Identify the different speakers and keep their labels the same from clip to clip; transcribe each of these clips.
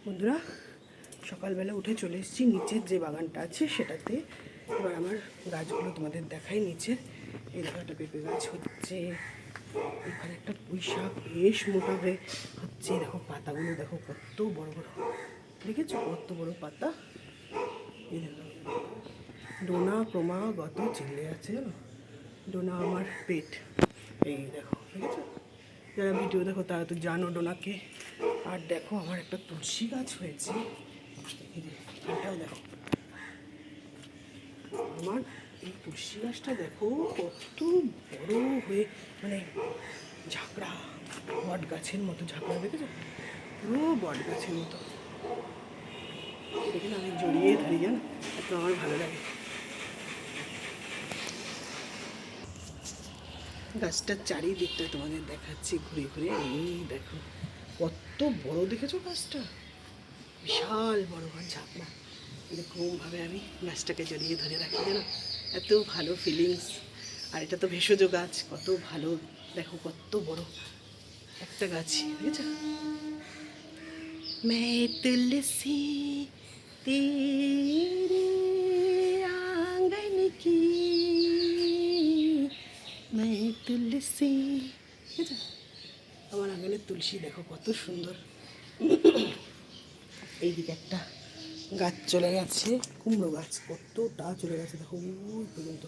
Speaker 1: বন্ধুরা, সকালবেলা উঠে চলে এসেছি নিচের যে বাগানটা আছে সেটাতে। এবার আমার গাছগুলো তোমাদের দেখাই। নিচে এই দেখো একটা পেঁপে গাছ হচ্ছে, এখানে একটা পুঁই শাক বেশ মোটা হয়ে হচ্ছে। দেখো পাতাগুলো দেখো কত বড় বড়, দেখেছো কত বড় পাতা। এই দেখো ডোনা ক্রমাগত চিল্লে আছে, জানো ডোনা আমার পেট। এই দেখো দেখেছো, যারা ভিডিও দেখো তারা তো জানো ডোনাকে। আর দেখো আমার একটা তুলসী গাছ হয়েছে, এটাও দেখো। আমার এই তুলসী গাছটা দেখো কত বড় হয়ে, মানে ঝাঁকড়া, বট গাছের মতো ঝাঁকড়া, দেখেছো পুরো বট গাছের মতো। দেখে না আমি জড়িয়ে ধরি, জানো এত আমার ভালো লাগে। গাছটার চারিদিকটা তোমাদের দেখাচ্ছি ঘুরে ঘুরে। এই দেখো কত বড়, দেখেছো গাছটা বিশাল বড় আর ঝাঁকড়া। এরকমভাবে আমি গাছটাকে জড়িয়ে ধরে রাখি, জানো এত ভালো ফিলিংস। আর এটা তো ভেষজ গাছ, কত ভালো, দেখো কত বড় একটা গাছ, দেখেছো। मैं तुलसी तेरे आंगन की, मैं তুলসী, দেখেছো আমার আঙ্গনের তুলসী দেখো কত সুন্দর। এইদিকে একটা গাছ চলে গেছে, কুমড়ো গাছ কতটা চলে গেছে দেখো ওই পর্যন্ত,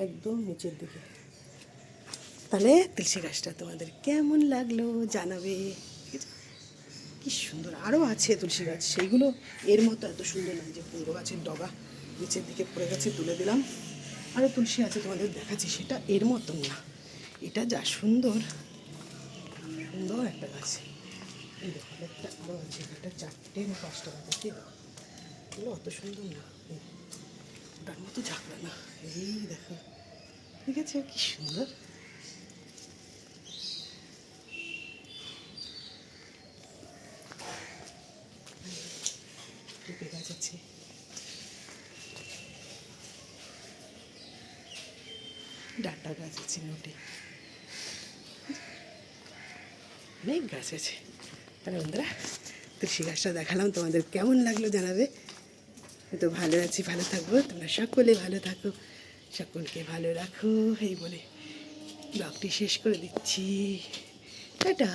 Speaker 1: একদম নিচের দিকে। তাহলে তুলসী গাছটা তোমাদের কেমন লাগলো জানাবে, ঠিক আছে। কি সুন্দর, আরও আছে তুলসী গাছ, সেইগুলো এর মতো এত সুন্দর নয়। যে কুমড়ো গাছের ডগা নিচের দিকে পড়ে গেছে, তুলে দিলাম। আরও তুলসী আছে তোমাদের দেখাচ্ছি, সেটা এর মতন না। এটা যা সুন্দর সুন্দর একটা গাছ। এই দেখো একটা আরও আছে, এটা 4টে না 5টা গাছ আছে, দেখো এগুলো অত সুন্দর না, তার মতো ঝাঁকড়া না। এই দেখো, ঠিক আছে কি সুন্দর। পেঁপে গাছ আছে, ডাঁটা গাছ আছে, নোটে অনেক গাছ আছে। তাহলে বন্ধুরা তুলসী গাছটা দেখালাম, তোমাদের কেমন লাগলো জানাবে। তো ভালো আছি, ভালো থাকবো, তোমরা সকলে ভালো থাকো, সকলকে ভালো রাখো, এই বলে ব্লগটি শেষ করে দিচ্ছি। টাটা।